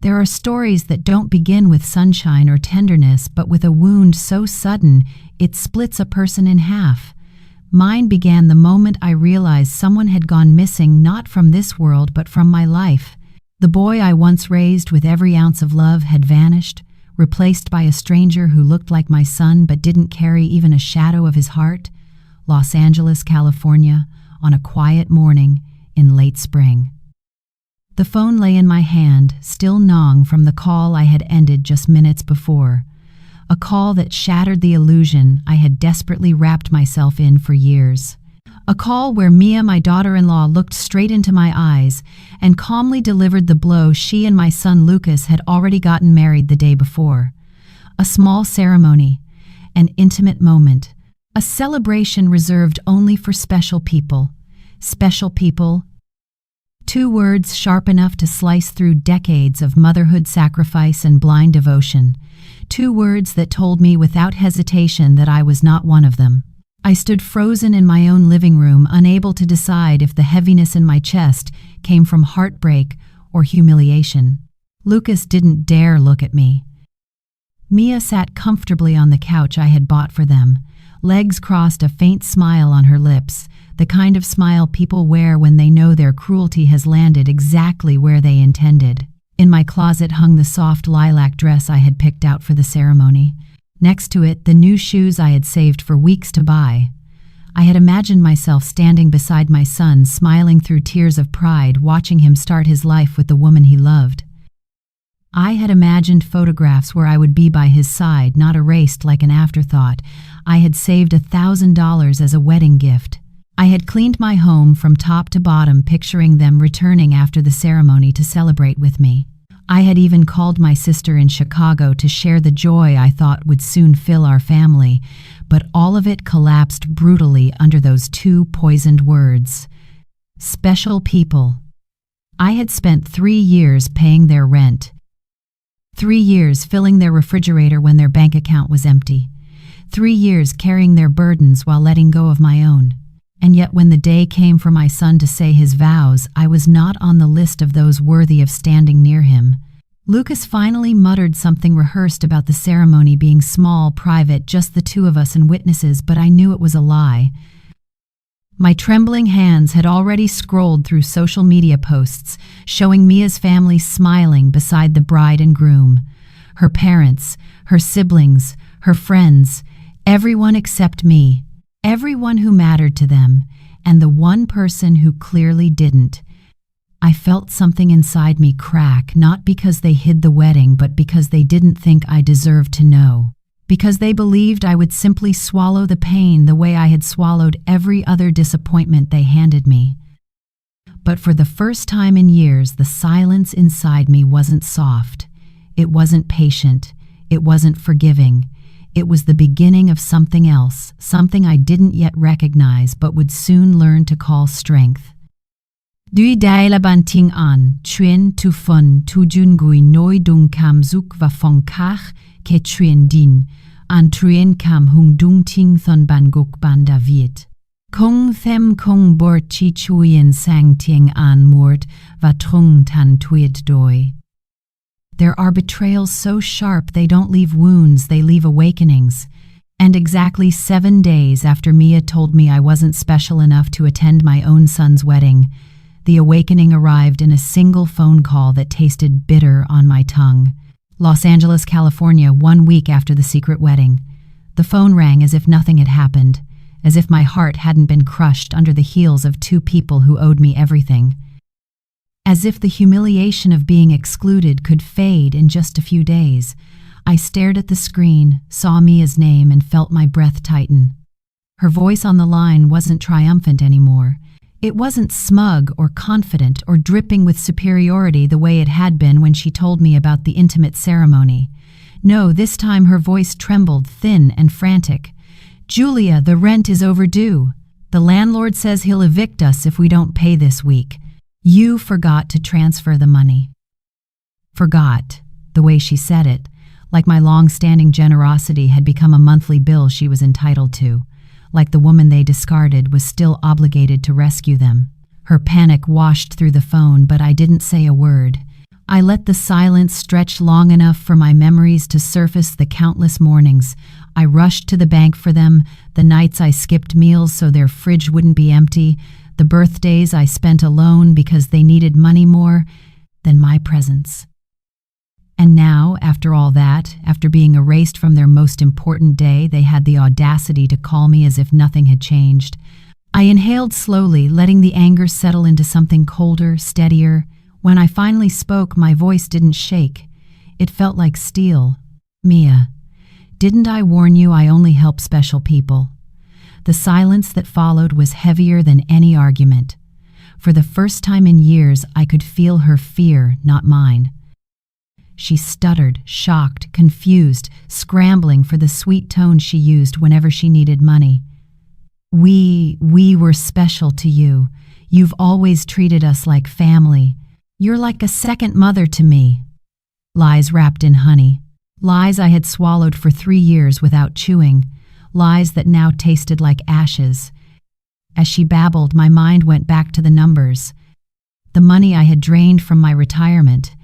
There are stories that don't begin with sunshine or tenderness, but with a wound so sudden it splits a person in half. Mine began the moment I realized someone had gone missing, not from this world but from my life. The boy I once raised with every ounce of love had vanished, replaced by a stranger who looked like my son but didn't carry even a shadow of his heart. Los Angeles, California, on a quiet morning in late spring. The phone lay in my hand, still gnawing from the call I had ended just minutes before. A call that shattered the illusion I had desperately wrapped myself in for years. A call where Mia, my daughter-in-law, looked straight into my eyes and calmly delivered the blow she and my son Lucas had already gotten married the day before. A small ceremony, an intimate moment, a celebration reserved only for special people. Special people. 2 words sharp enough to slice through decades of motherhood sacrifice and blind devotion. 2 words that told me without hesitation that I was not one of them. I stood frozen in my own living room, unable to decide if the heaviness in my chest came from heartbreak or humiliation. Lucas didn't dare look at me. Mia sat comfortably on the couch I had bought for them, legs crossed, a faint smile on her lips, the kind of smile people wear when they know their cruelty has landed exactly where they intended. In my closet hung the soft lilac dress I had picked out for the ceremony. Next to it, the new shoes I had saved for weeks to buy. I had imagined myself standing beside my son, smiling through tears of pride, watching him start his life with the woman he loved. I had imagined photographs where I would be by his side, not erased like an afterthought. I had saved $1,000 as a wedding gift. I had cleaned my home from top to bottom, picturing them returning after the ceremony to celebrate with me. I had even called my sister in Chicago to share the joy I thought would soon fill our family, but all of it collapsed brutally under those 2 poisoned words. Special people. I had spent 3 years paying their rent. 3 years filling their refrigerator when their bank account was empty. 3 years carrying their burdens while letting go of my own. And yet when the day came for my son to say his vows, I was not on the list of those worthy of standing near him. Lucas finally muttered something rehearsed about the ceremony being small, private, just the 2 of us and witnesses, but I knew it was a lie. My trembling hands had already scrolled through social media posts, showing Mia's family smiling beside the bride and groom. Her parents, her siblings, her friends, everyone except me. Everyone who mattered to them, and the one person who clearly didn't. I felt something inside me crack, not because they hid the wedding, but because they didn't think I deserved to know. Because they believed I would simply swallow the pain the way I had swallowed every other disappointment they handed me. But for the first time in years, the silence inside me wasn't soft. It wasn't patient. It wasn't forgiving. It was the beginning of something else, something I didn't yet recognize but would soon learn to call strength. Dui daila banting an, trien tu fun tu jungui noi dung kam zuk va fong kach ke trien din, an trien kam hung dung ting thon ban guk ban David. Kung them kung bor chi chuyen sang ting an mort va trung tan tuid doi. There are betrayals so sharp they don't leave wounds, they leave awakenings. And exactly 7 days after Mia told me I wasn't special enough to attend my own son's wedding, the awakening arrived in a single phone call that tasted bitter on my tongue. Los Angeles, California, 1 week after the secret wedding. The phone rang as if nothing had happened, as if my heart hadn't been crushed under the heels of 2 people who owed me everything. As if the humiliation of being excluded could fade in just a few days, I stared at the screen, saw Mia's name, and felt my breath tighten. Her voice on the line wasn't triumphant anymore. It wasn't smug or confident or dripping with superiority the way it had been when she told me about the intimate ceremony. No, this time her voice trembled, thin and frantic. "Julia, the rent is overdue. The landlord says he'll evict us if we don't pay this week. You forgot to transfer the money." Forgot, the way she said it, like my long-standing generosity had become a monthly bill she was entitled to, like the woman they discarded was still obligated to rescue them. Her panic washed through the phone, but I didn't say a word. I let the silence stretch long enough for my memories to surface. The countless mornings I rushed to the bank for them, the nights I skipped meals so their fridge wouldn't be empty, the birthdays I spent alone because they needed money more than my presence. And now, after all that, after being erased from their most important day, they had the audacity to call me as if nothing had changed. I inhaled slowly, letting the anger settle into something colder, steadier. When I finally spoke, my voice didn't shake. It felt like steel. Mia, didn't I warn you I only help special people? The silence that followed was heavier than any argument. For the first time in years, I could feel her fear, not mine. She stuttered, shocked, confused, scrambling for the sweet tone she used whenever she needed money. We were special to you. You've always treated us like family. You're like a second mother to me. Lies wrapped in honey. Lies I had swallowed for 3 years without chewing. Lies that now tasted like ashes. As she babbled, my mind went back to the numbers. The money I had drained from my retirement.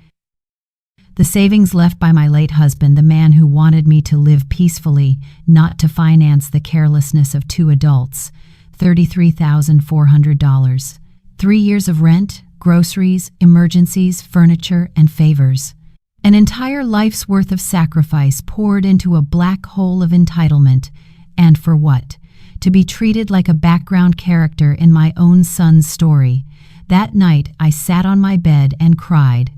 The savings left by my late husband, the man who wanted me to live peacefully, not to finance the carelessness of 2 adults. $33,400. 3 years of rent, groceries, emergencies, furniture, and favors. An entire life's worth of sacrifice poured into a black hole of entitlement. And for what? To be treated like a background character in my own son's story. That night, I sat on my bed and cried.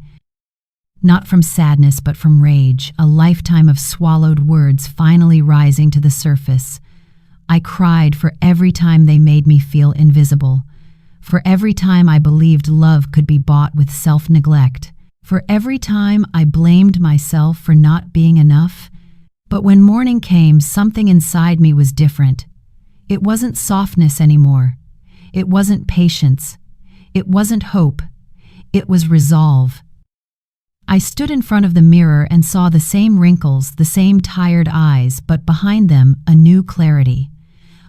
Not from sadness, but from rage, a lifetime of swallowed words finally rising to the surface. I cried for every time they made me feel invisible, for every time I believed love could be bought with self-neglect, for every time I blamed myself for not being enough. But when morning came, something inside me was different. It wasn't softness anymore. It wasn't patience. It wasn't hope. It was resolve. I stood in front of the mirror and saw the same wrinkles, the same tired eyes, but behind them, a new clarity.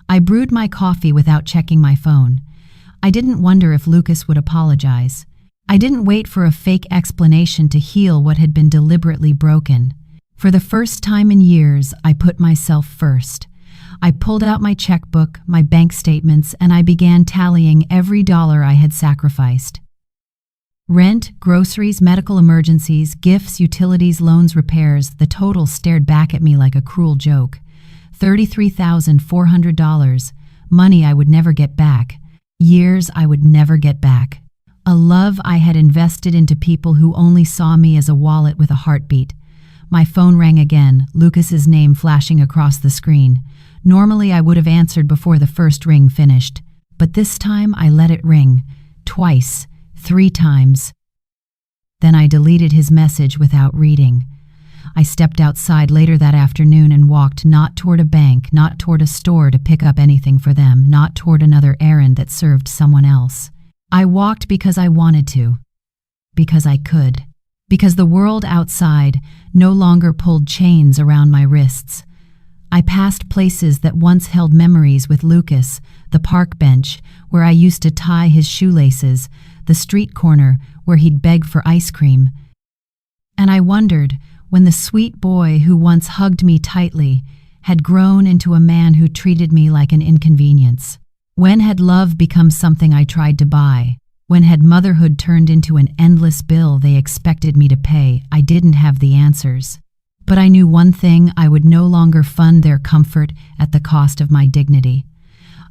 I brewed my coffee without checking my phone. I didn't wonder if Lucas would apologize. I didn't wait for a fake explanation to heal what had been deliberately broken. For the first time in years, I put myself first. I pulled out my checkbook, my bank statements, and I began tallying every dollar I had sacrificed. Rent, groceries, medical emergencies, gifts, utilities, loans, repairs, the total stared back at me like a cruel joke. $33,400, money I would never get back, years I would never get back. A love I had invested into people who only saw me as a wallet with a heartbeat. My phone rang again, Lucas's name flashing across the screen. Normally I would have answered before the first ring finished, but this time I let it ring, twice. 3 times. Then I deleted his message without reading. I stepped outside later that afternoon and walked not toward a bank, not toward a store to pick up anything for them, not toward another errand that served someone else. I walked because I wanted to, because I could, because the world outside no longer pulled chains around my wrists. I passed places that once held memories with Lucas, the park bench where I used to tie his shoelaces, the street corner where he'd beg for ice cream. And I wondered when the sweet boy who once hugged me tightly had grown into a man who treated me like an inconvenience. When had love become something I tried to buy? When had motherhood turned into an endless bill they expected me to pay? I didn't have the answers. But I knew one thing: I would no longer fund their comfort at the cost of my dignity.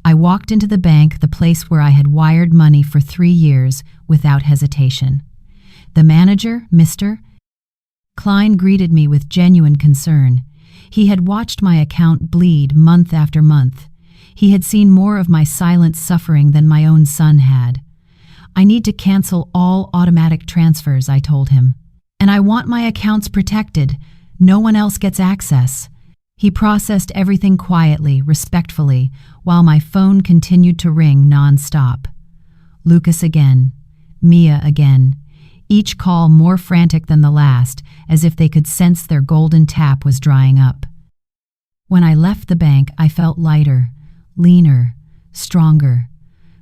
I walked into the bank, the place where I had wired money for 3 years, without hesitation. The manager, Mr. Klein, greeted me with genuine concern. He had watched my account bleed month after month. He had seen more of my silent suffering than my own son had. I need to cancel all automatic transfers, I told him. And I want my accounts protected. No one else gets access. He processed everything quietly, respectfully, while my phone continued to ring non-stop. Lucas again. Mia again. Each call more frantic than the last, as if they could sense their golden tap was drying up. When I left the bank, I felt lighter, leaner, stronger.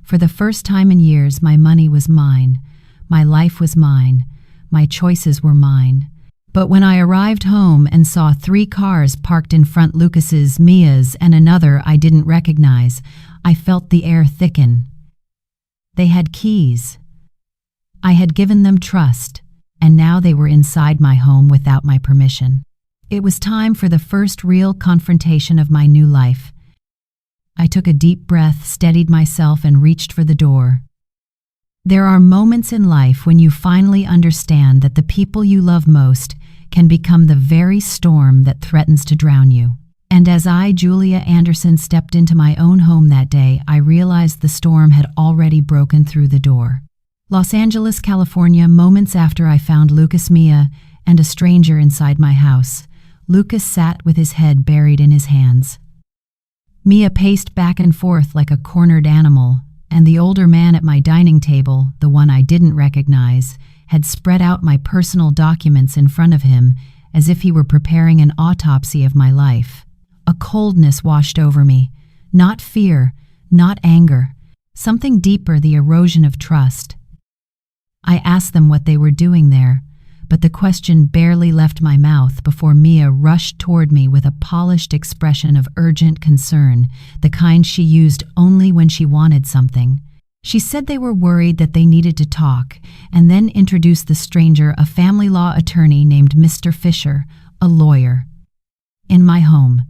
For the first time in years, my money was mine. My life was mine. My choices were mine. But when I arrived home and saw 3 cars parked in front, Lucas's, Mia's, and another I didn't recognize, I felt the air thicken. They had keys. I had given them trust, and now they were inside my home without my permission. It was time for the first real confrontation of my new life. I took a deep breath, steadied myself, and reached for the door. There are moments in life when you finally understand that the people you love most can become the very storm that threatens to drown you. And as I, Julia Anderson, stepped into my own home that day, I realized the storm had already broken through the door. Los Angeles, California, moments after I found Lucas, Mia, and a stranger inside my house. Lucas sat with his head buried in his hands. Mia paced back and forth like a cornered animal, and the older man at my dining table, the one I didn't recognize, had spread out my personal documents in front of him as if he were preparing an autopsy of my life. A coldness washed over me. Not fear, not anger. Something deeper, the erosion of trust. I asked them what they were doing there, but the question barely left my mouth before Mia rushed toward me with a polished expression of urgent concern, the kind she used only when she wanted something. She said they were worried that they needed to talk, and then introduced the stranger, a family law attorney named Mr. Fisher, a lawyer. In my home.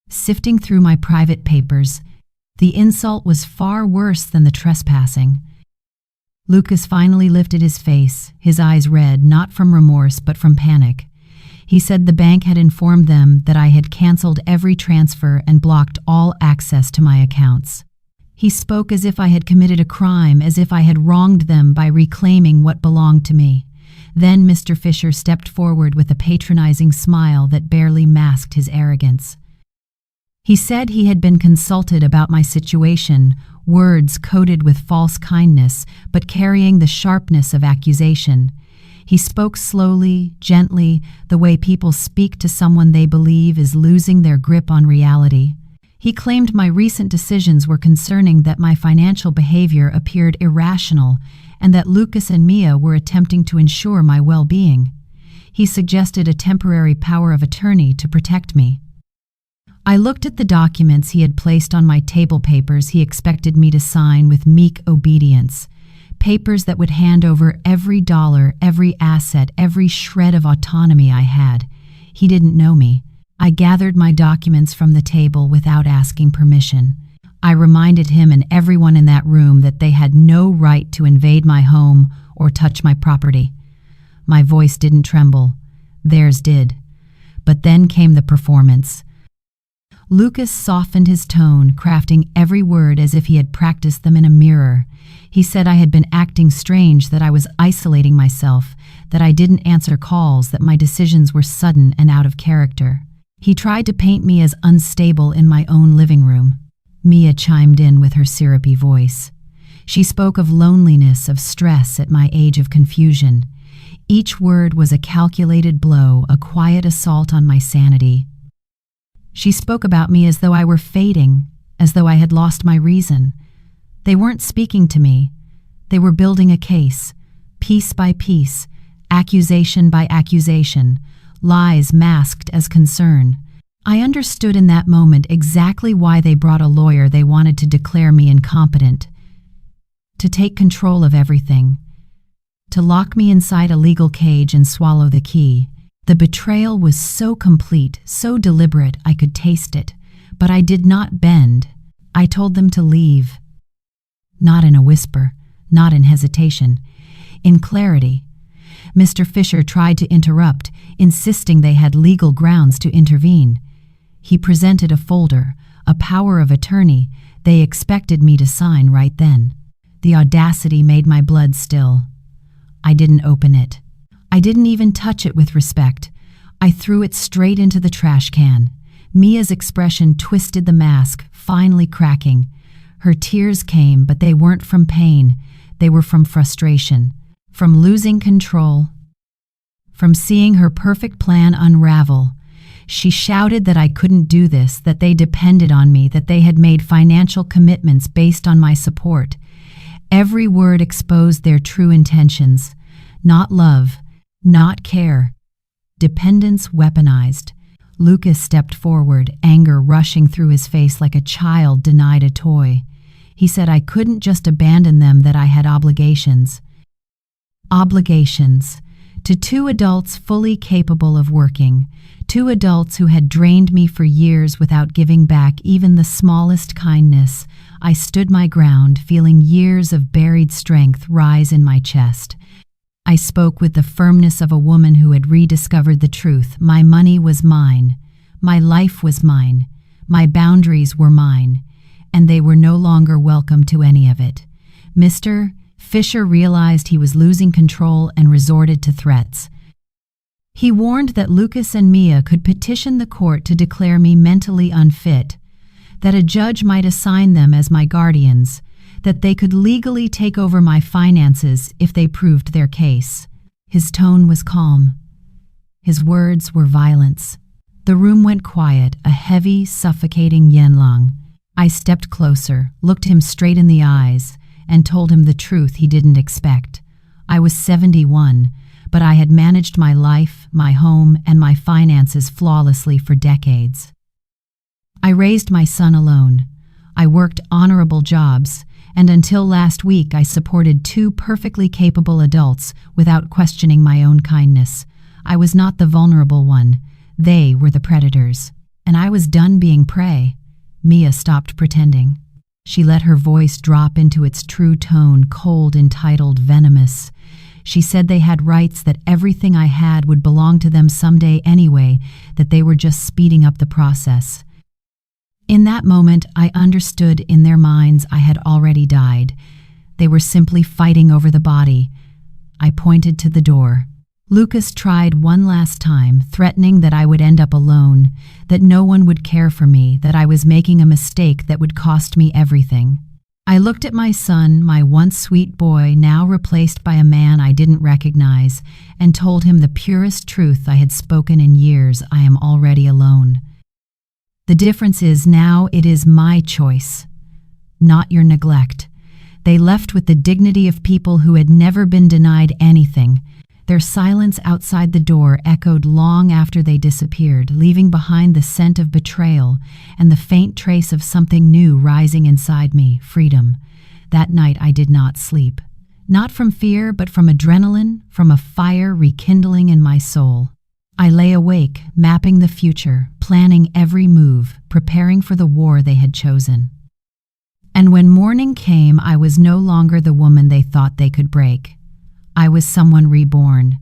Sifting through my private papers, the insult was far worse than the trespassing. Lucas finally lifted his face, his eyes red, not from remorse but from panic. He said the bank had informed them that I had canceled every transfer and blocked all access to my accounts. He spoke as if I had committed a crime, as if I had wronged them by reclaiming what belonged to me. Then Mr. Fisher stepped forward with a patronizing smile that barely masked his arrogance. He said he had been consulted about my situation, words coated with false kindness, but carrying the sharpness of accusation. He spoke slowly, gently, the way people speak to someone they believe is losing their grip on reality. He claimed my recent decisions were concerning, that my financial behavior appeared irrational, and that Lucas and Mia were attempting to ensure my well-being. He suggested a temporary power of attorney to protect me. I looked at the documents he had placed on my table, papers he expected me to sign with meek obedience, papers that would hand over every dollar, every asset, every shred of autonomy I had. He didn't know me. I gathered my documents from the table without asking permission. I reminded him and everyone in that room that they had no right to invade my home or touch my property. My voice didn't tremble. Theirs did. But then came the performance. Lucas softened his tone, crafting every word as if he had practiced them in a mirror. He said I had been acting strange, that I was isolating myself, that I didn't answer calls, that my decisions were sudden and out of character. He tried to paint me as unstable in my own living room. Mia chimed in with her syrupy voice. She spoke of loneliness, of stress at my age of confusion. Each word was a calculated blow, a quiet assault on my sanity. She spoke about me as though I were fading, as though I had lost my reason. They weren't speaking to me. They were building a case, piece by piece, accusation by accusation, lies masked as concern. I understood in that moment exactly why they brought a lawyer. They wanted to declare me incompetent, to take control of everything, to lock me inside a legal cage and swallow the key. The betrayal was so complete, so deliberate, I could taste it. But I did not bend. I told them to leave. Not in a whisper, not in hesitation, in clarity. Mr. Fisher tried to interrupt, insisting they had legal grounds to intervene. He presented a folder, a power of attorney they expected me to sign right then. The audacity made my blood still. I didn't open it. I didn't even touch it with respect. I threw it straight into the trash can. Mia's expression twisted the mask, finally cracking. Her tears came, but they weren't from pain. They were from frustration, from losing control, from seeing her perfect plan unravel. She shouted that I couldn't do this, that they depended on me, that they had made financial commitments based on my support. Every word exposed their true intentions. not love, not care. Dependence weaponized. Lucas stepped forward, anger rushing through his face like a child denied a toy. He said I couldn't just abandon them, that I had obligations. Obligations. To two adults fully capable of working. Two adults who had drained me for years without giving back even the smallest kindness. I stood my ground, feeling years of buried strength rise in my chest. I spoke with the firmness of a woman who had rediscovered the truth. My money was mine. My life was mine. My boundaries were mine. And they were no longer welcome to any of it. Mr. Fisher realized he was losing control and resorted to threats. He warned that Lucas and Mia could petition the court to declare me mentally unfit, that a judge might assign them as my guardians, that they could legally take over my finances if they proved their case. His tone was calm. His words were violence. The room went quiet, a heavy, suffocating yanlang. I stepped closer, looked him straight in the eyes, and told him the truth he didn't expect. I was 71, but I had managed my life, my home, and my finances flawlessly for decades. I raised my son alone. I worked honorable jobs, and until last week I supported two perfectly capable adults without questioning my own kindness. I was not the vulnerable one. They were the predators. And I was done being prey. Mia stopped pretending. She let her voice drop into its true tone, cold, entitled, venomous. She said they had rights, that everything I had would belong to them someday anyway, that they were just speeding up the process. In that moment, I understood in their minds I had already died. They were simply fighting over the body. I pointed to the door. Lucas tried one last time, threatening that I would end up alone, that no one would care for me, that I was making a mistake that would cost me everything. I looked at my son, my once sweet boy, now replaced by a man I didn't recognize, and told him the purest truth I had spoken in years. I am already alone. The difference is now it is my choice, not your neglect. They left with the dignity of people who had never been denied anything. Their silence outside the door echoed long after they disappeared, leaving behind the scent of betrayal and the faint trace of something new rising inside me, freedom. That night I did not sleep. Not from fear, but from adrenaline, from a fire rekindling in my soul. I lay awake, mapping the future, planning every move, preparing for the war they had chosen. And when morning came, I was no longer the woman they thought they could break. I was someone reborn,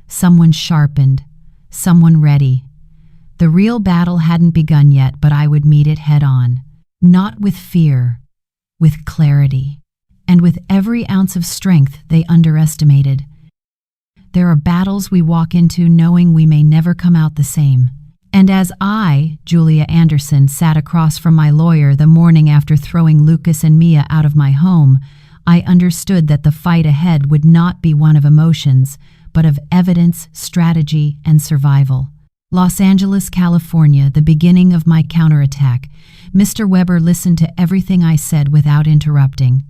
someone sharpened, someone ready. The real battle hadn't begun yet, but I would meet it head on. Not with fear, with clarity, and with every ounce of strength they underestimated. There are battles we walk into knowing we may never come out the same. And as I, Julia Anderson, sat across from my lawyer the morning after throwing Lucas and Mia out of my home, I understood that the fight ahead would not be one of emotions, but of evidence, strategy, and survival. Los Angeles, California, the beginning of my counterattack. Mr. Weber listened to everything I said without interrupting.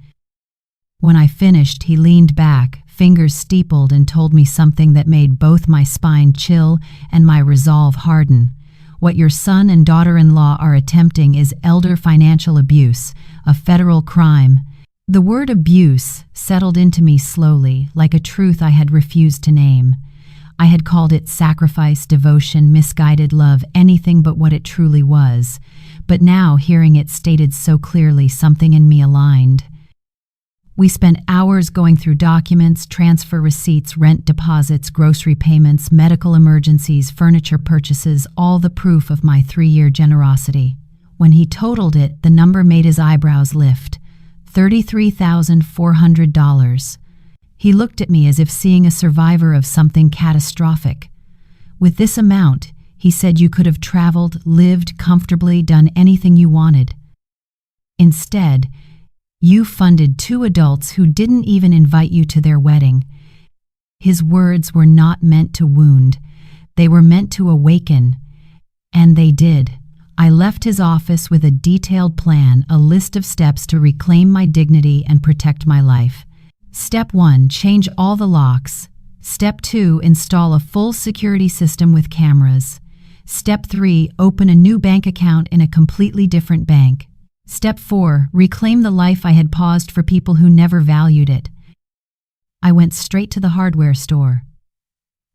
When I finished, he leaned back, fingers steepled, and told me something that made both my spine chill and my resolve harden. What your son and daughter-in-law are attempting is elder financial abuse, a federal crime. The word abuse settled into me slowly, like a truth I had refused to name. I had called it sacrifice, devotion, misguided love, anything but what it truly was. But now, hearing it stated so clearly, something in me aligned. We spent hours going through documents, transfer receipts, rent deposits, grocery payments, medical emergencies, furniture purchases, all the proof of my 3-year generosity. When he totaled it, the number made his eyebrows lift. $33,400. He looked at me as if seeing a survivor of something catastrophic. With this amount, he said, you could have traveled, lived comfortably, done anything you wanted. Instead, you funded 2 adults who didn't even invite you to their wedding. His words were not meant to wound. They were meant to awaken. And they did. I left his office with a detailed plan, a list of steps to reclaim my dignity and protect my life. Step 1, change all the locks. Step 2, install a full security system with cameras. Step 3, open a new bank account in a completely different bank. Step 4, reclaim the life I had paused for people who never valued it. I went straight to the hardware store.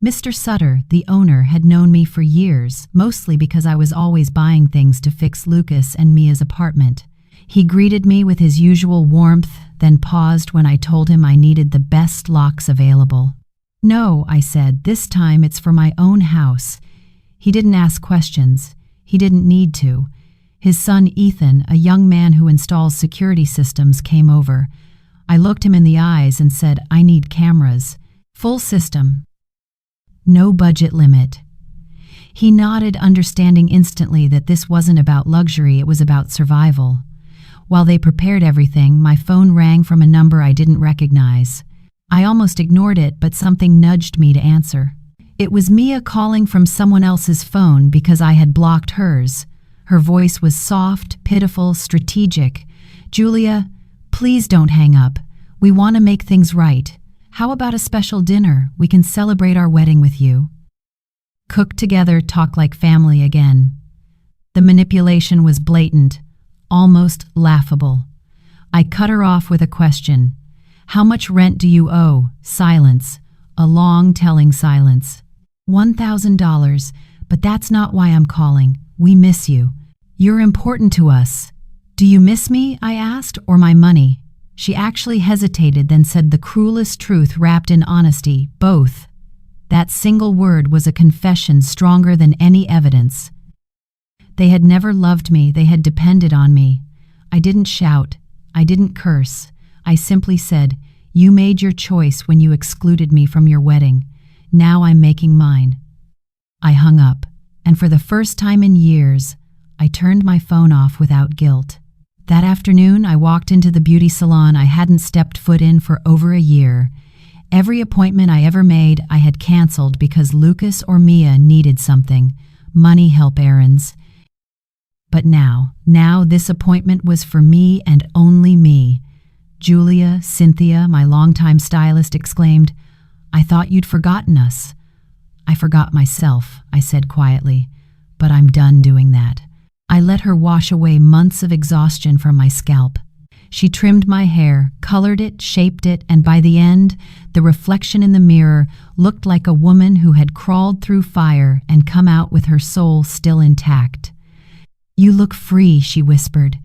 Mr. Sutter, the owner, had known me for years, mostly because I was always buying things to fix Lucas and Mia's apartment. He greeted me with his usual warmth, then paused when I told him I needed the best locks available. "No," I said, "this time it's for my own house." He didn't ask questions. He didn't need to. His son Ethan, a young man who installs security systems, came over. I looked him in the eyes and said, "I need cameras. Full system. No budget limit." He nodded, understanding instantly that this wasn't about luxury, it was about survival. While they prepared everything, my phone rang from a number I didn't recognize. I almost ignored it, but something nudged me to answer. It was Mia calling from someone else's phone because I had blocked hers. Her voice was soft, pitiful, strategic. "Julia, please don't hang up. We want to make things right. How about a special dinner? We can celebrate our wedding with you." Cook together, talk like family again. The manipulation was blatant, almost laughable. I cut her off with a question. "How much rent do you owe?" Silence. A long, telling silence. $1,000, but that's not why I'm calling. We miss you. You're important to us. "Do you miss me?" I asked, "or my money?" She actually hesitated, then said the cruelest truth wrapped in honesty, "Both." That single word was a confession stronger than any evidence. They had never loved me, they had depended on me. I didn't shout, I didn't curse. I simply said, "You made your choice when you excluded me from your wedding. Now I'm making mine." I hung up, and for the first time in years, I turned my phone off without guilt. That afternoon, I walked into the beauty salon I hadn't stepped foot in for over a year. Every appointment I ever made, I had canceled because Lucas or Mia needed something, money, help, errands. But now this appointment was for me and only me. "Julia, Cynthia," my longtime stylist exclaimed, "I thought you'd forgotten us." "I forgot myself," I said quietly, "but I'm done doing that." I let her wash away months of exhaustion from my scalp. She trimmed my hair, colored it, shaped it, and by the end, the reflection in the mirror looked like a woman who had crawled through fire and come out with her soul still intact. "You look free," she whispered,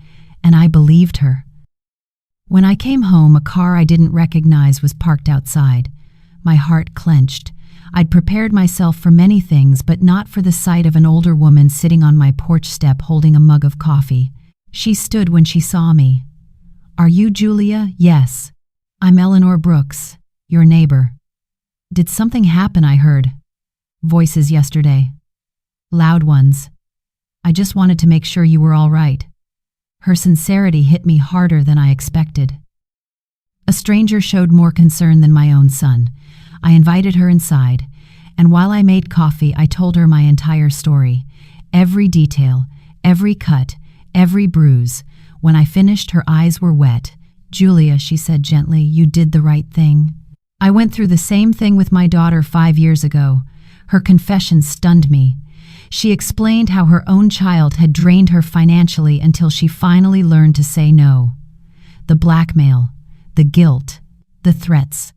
and I believed her. When I came home, a car I didn't recognize was parked outside. My heart clenched. I'd prepared myself for many things, but not for the sight of an older woman sitting on my porch step holding a mug of coffee. She stood when she saw me. "Are you Julia?" "Yes." "I'm Eleanor Brooks, your neighbor." "Did something happen?" I heard. Voices yesterday. Loud ones. "I just wanted to make sure you were all right." Her sincerity hit me harder than I expected. A stranger showed more concern than my own son. I invited her inside, and while I made coffee, I told her my entire story. Every detail, every cut, every bruise. When I finished, her eyes were wet. "Julia," she said gently, "you did the right thing." I went through the same thing with my daughter 5 years ago. Her confession stunned me. She explained how her own child had drained her financially until she finally learned to say no. The blackmail, the guilt, the threats.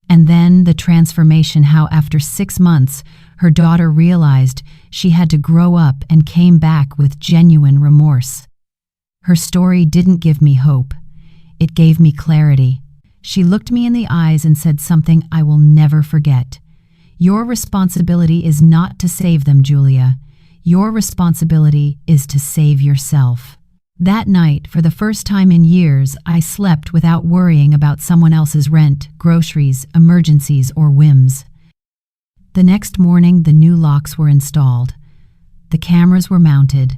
And then the transformation, how after 6 months, her daughter realized she had to grow up and came back with genuine remorse. Her story didn't give me hope. It gave me clarity. She looked me in the eyes and said something I will never forget. "Your responsibility is not to save them, Julia. Your responsibility is to save yourself." That night, for the first time in years, I slept without worrying about someone else's rent, groceries, emergencies, or whims. The next morning, the new locks were installed. The cameras were mounted.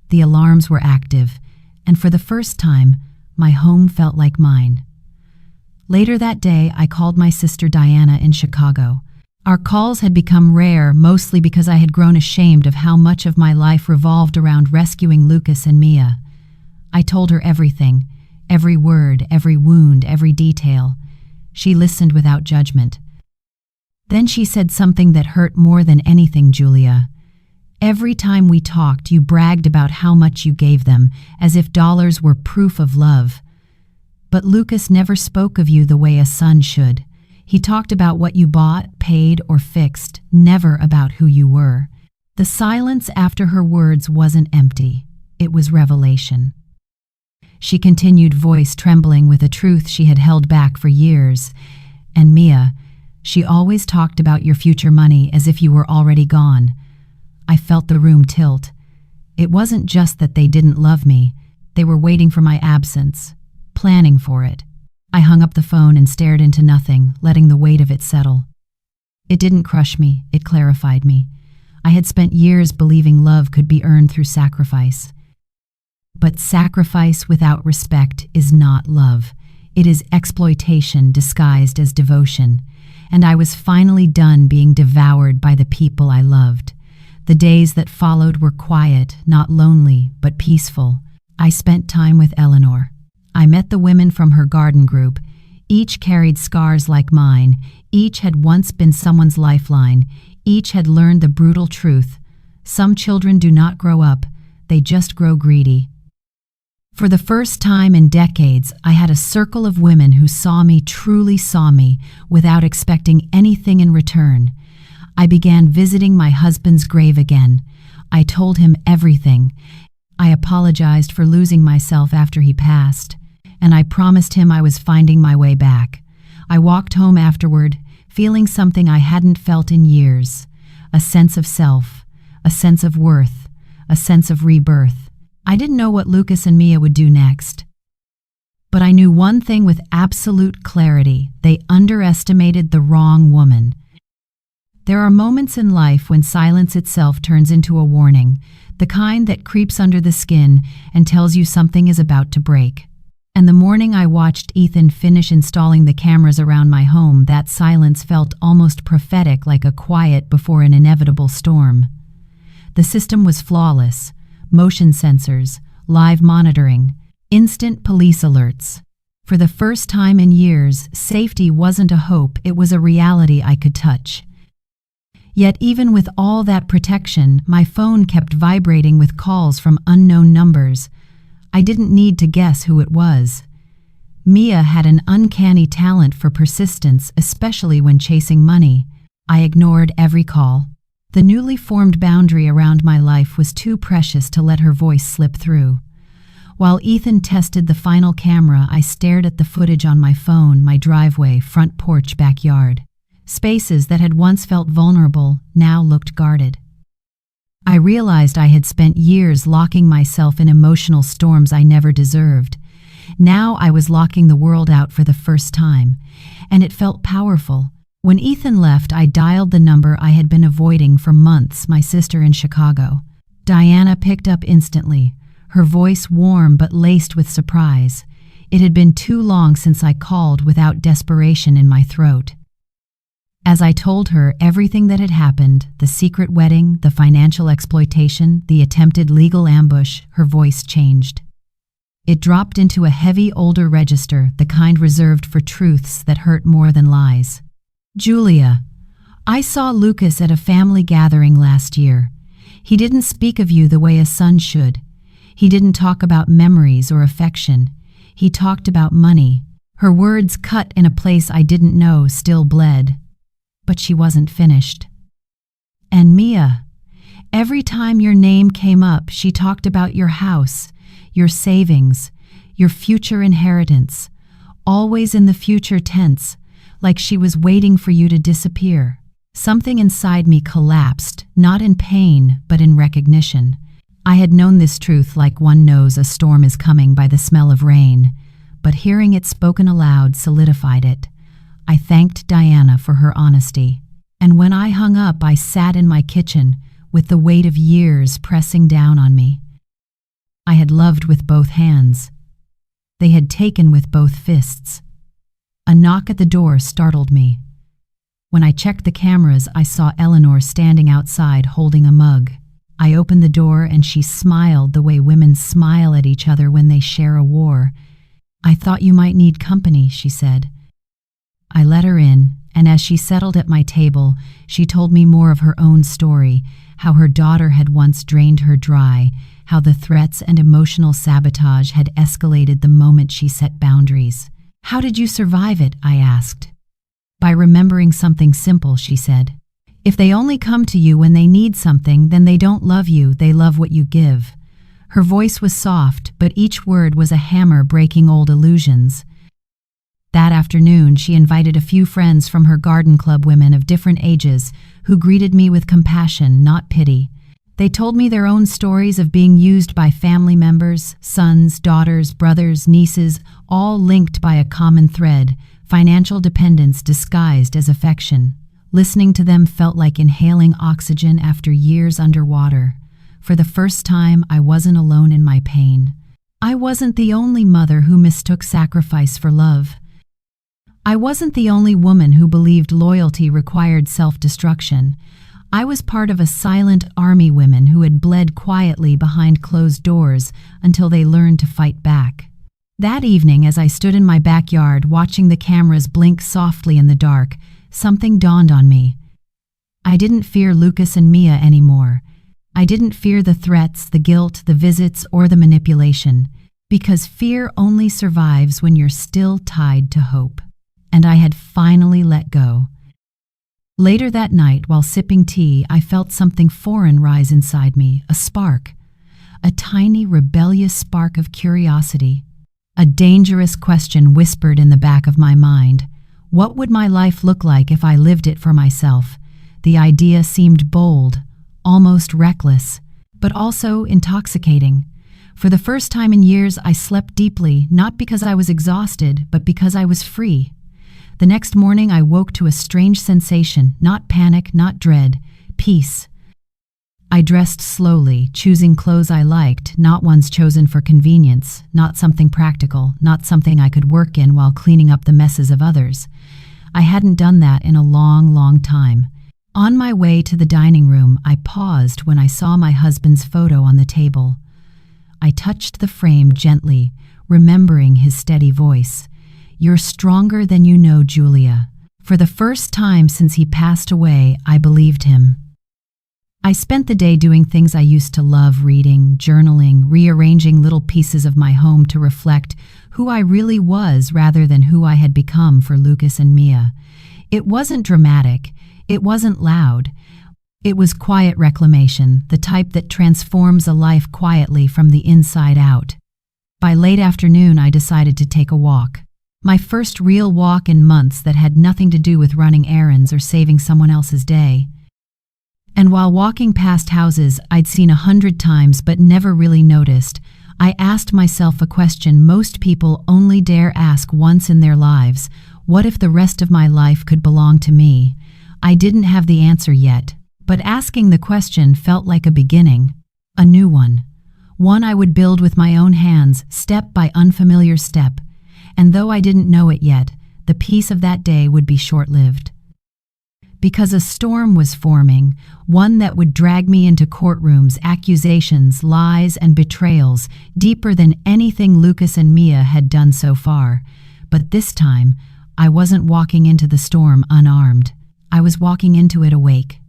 The alarms were active. And for the first time, my home felt like mine. Later that day, I called my sister Diana in Chicago. Our calls had become rare, mostly because I had grown ashamed of how much of my life revolved around rescuing Lucas and Mia. I told her everything, every word, every wound, every detail. She listened without judgment. Then she said something that hurt more than anything, Julia. Every time we talked, you bragged about how much you gave them, as if dollars were proof of love. But Lucas never spoke of you the way a son should. He talked about what you bought, paid, or fixed, never about who you were. The silence after her words wasn't empty. It was revelation. She continued, voice trembling with a truth she had held back for years. And Mia, she always talked about your future money as if you were already gone. I felt the room tilt. It wasn't just that they didn't love me. They were waiting for my absence, planning for it. I hung up the phone and stared into nothing, letting the weight of it settle. It didn't crush me, it clarified me. I had spent years believing love could be earned through sacrifice. But sacrifice without respect is not love. It is exploitation disguised as devotion. And I was finally done being devoured by the people I loved. The days that followed were quiet, not lonely, but peaceful. I spent time with Eleanor. I met the women from her garden group. Each carried scars like mine. Each had once been someone's lifeline. Each had learned the brutal truth. Some children do not grow up. They just grow greedy. For the first time in decades, I had a circle of women who saw me, truly saw me, without expecting anything in return. I began visiting my husband's grave again. I told him everything. I apologized for losing myself after he passed, and I promised him I was finding my way back. I walked home afterward, feeling something I hadn't felt in years, a sense of self, a sense of worth, a sense of rebirth. I didn't know what Lucas and Mia would do next. But I knew one thing with absolute clarity: they underestimated the wrong woman. There are moments in life when silence itself turns into a warning, the kind that creeps under the skin and tells you something is about to break. And the morning I watched Ethan finish installing the cameras around my home, that silence felt almost prophetic, like a quiet before an inevitable storm. The system was flawless. Motion sensors, live monitoring, instant police alerts. For the first time in years, safety wasn't a hope, it was a reality I could touch. Yet even with all that protection, my phone kept vibrating with calls from unknown numbers. I didn't need to guess who it was. Mia had an uncanny talent for persistence, especially when chasing money. I ignored every call. The newly formed boundary around my life was too precious to let her voice slip through. While Ethan tested the final camera, I stared at the footage on my phone, my driveway, front porch, backyard. Spaces that had once felt vulnerable now looked guarded. I realized I had spent years locking myself in emotional storms I never deserved. Now I was locking the world out for the first time, and it felt powerful. When Ethan left, I dialed the number I had been avoiding for months, my sister in Chicago. Diana picked up instantly, her voice warm but laced with surprise. It had been too long since I called without desperation in my throat. As I told her everything that had happened, the secret wedding, the financial exploitation, the attempted legal ambush, her voice changed. It dropped into a heavy, older register, the kind reserved for truths that hurt more than lies. Julia, I saw Lucas at a family gathering last year. He didn't speak of you the way a son should. He didn't talk about memories or affection. He talked about money. Her words, cut in a place I didn't know, still bled. But she wasn't finished. And Mia, every time your name came up, she talked about your house, your savings, your future inheritance, always in the future tense, like she was waiting for you to disappear. Something inside me collapsed, not in pain, but in recognition. I had known this truth like one knows a storm is coming by the smell of rain, but hearing it spoken aloud solidified it. I thanked Diana for her honesty, and when I hung up, I sat in my kitchen with the weight of years pressing down on me. I had loved with both hands. They had taken with both fists. A knock at the door startled me. When I checked the cameras, I saw Eleanor standing outside holding a mug. I opened the door and she smiled the way women smile at each other when they share a war. "I thought you might need company," she said. I let her in, and as she settled at my table, she told me more of her own story, how her daughter had once drained her dry, how the threats and emotional sabotage had escalated the moment she set boundaries. "How did you survive it?" I asked. "By remembering something simple," she said. "If they only come to you when they need something, then they don't love you, they love what you give." Her voice was soft, but each word was a hammer breaking old illusions. That afternoon, she invited a few friends from her garden club, women of different ages, who greeted me with compassion, not pity. They told me their own stories of being used by family members, sons, daughters, brothers, nieces, all linked by a common thread, financial dependence disguised as affection. Listening to them felt like inhaling oxygen after years underwater. For the first time, I wasn't alone in my pain. I wasn't the only mother who mistook sacrifice for love. I wasn't the only woman who believed loyalty required self-destruction. I was part of a silent army women who had bled quietly behind closed doors until they learned to fight back. That evening, as I stood in my backyard watching the cameras blink softly in the dark, something dawned on me. I didn't fear Lucas and Mia anymore. I didn't fear the threats, the guilt, the visits, or the manipulation, because fear only survives when you're still tied to hope. And I had finally let go. Later that night, while sipping tea, I felt something foreign rise inside me, a spark. A tiny, rebellious spark of curiosity. A dangerous question whispered in the back of my mind. What would my life look like if I lived it for myself? The idea seemed bold, almost reckless, but also intoxicating. For the first time in years, I slept deeply, not because I was exhausted, but because I was free. The next morning, I woke to a strange sensation, not panic, not dread, peace. I dressed slowly, choosing clothes I liked, not ones chosen for convenience, not something practical, not something I could work in while cleaning up the messes of others. I hadn't done that in a long, long time. On my way to the dining room, I paused when I saw my husband's photo on the table. I touched the frame gently, remembering his steady voice. "You're stronger than you know, Julia." For the first time since he passed away, I believed him. I spent the day doing things I used to love, reading, journaling, rearranging little pieces of my home to reflect who I really was rather than who I had become for Lucas and Mia. It wasn't dramatic. It wasn't loud. It was quiet reclamation, the type that transforms a life quietly from the inside out. By late afternoon, I decided to take a walk. My first real walk in months that had nothing to do with running errands or saving someone else's day. And while walking past houses I'd seen 100 times but never really noticed, I asked myself a question most people only dare ask once in their lives. What if the rest of my life could belong to me? I didn't have the answer yet, but asking the question felt like a beginning, a new one. One I would build with my own hands, step by unfamiliar step. And though I didn't know it yet, the peace of that day would be short-lived. Because a storm was forming, one that would drag me into courtrooms, accusations, lies, and betrayals, deeper than anything Lucas and Mia had done so far. But this time, I wasn't walking into the storm unarmed. I was walking into it awake.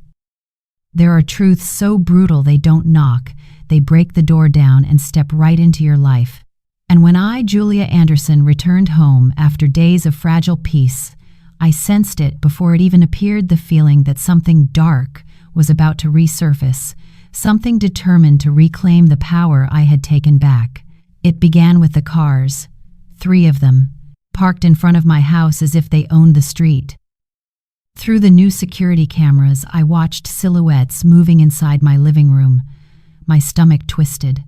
There are truths so brutal they don't knock, they break the door down and step right into your life. And when I, Julia Anderson, returned home after days of fragile peace, I sensed it before it even appeared, the feeling that something dark was about to resurface, something determined to reclaim the power I had taken back. It began with the cars, 3 of them, parked in front of my house as if they owned the street. Through the new security cameras, I watched silhouettes moving inside my living room. My stomach twisted.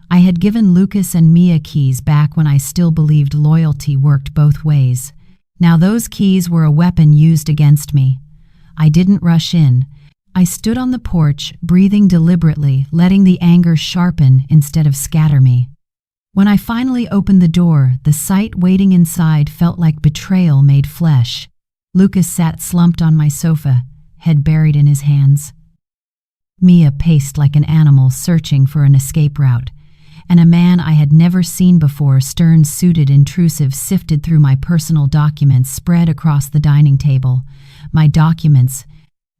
I had given Lucas and Mia keys back when I still believed loyalty worked both ways. Now those keys were a weapon used against me. I didn't rush in. I stood on the porch, breathing deliberately, letting the anger sharpen instead of scatter me. When I finally opened the door, the sight waiting inside felt like betrayal made flesh. Lucas sat slumped on my sofa, head buried in his hands. Mia paced like an animal searching for an escape route. and a man I had never seen before, stern-suited, intrusive, sifted through my personal documents spread across the dining table. My documents,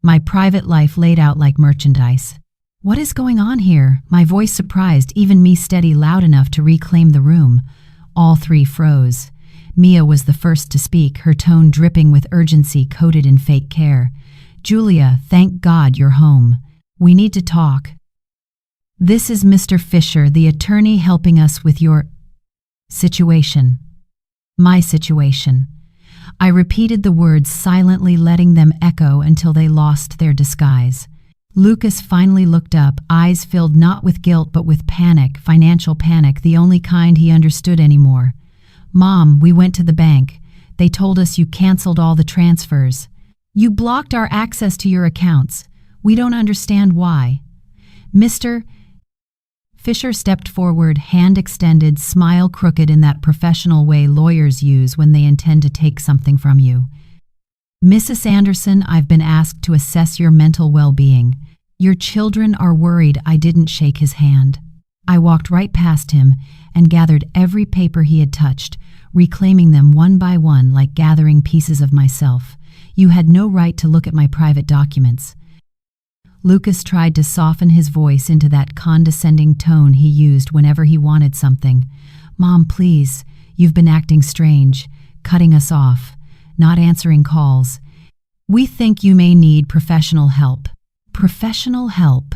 my private life laid out like merchandise. "What is going on here?" My voice surprised even me, steady, loud enough to reclaim the room. All three froze. Mia was the first to speak, her tone dripping with urgency coated in fake care. "Julia, thank God you're home. We need to talk. This is Mr. Fisher, the attorney helping us with your situation." My situation. I repeated the words silently, letting them echo until they lost their disguise. Lucas finally looked up, eyes filled not with guilt but with panic, financial panic, the only kind he understood anymore. "Mom, we went to the bank. They told us you canceled all the transfers. You blocked our access to your accounts. We don't understand why." Mr. Fisher stepped forward, hand extended, smile crooked in that professional way lawyers use when they intend to take something from you. "Mrs. Anderson, I've been asked to assess your mental well-being. Your children are worried." I didn't shake his hand. I walked right past him and gathered every paper he had touched, reclaiming them one by one like gathering pieces of myself. "You had no right to look at my private documents." Lucas tried to soften his voice into that condescending tone he used whenever he wanted something. "Mom, please, you've been acting strange, cutting us off, not answering calls. We think you may need professional help." Professional help?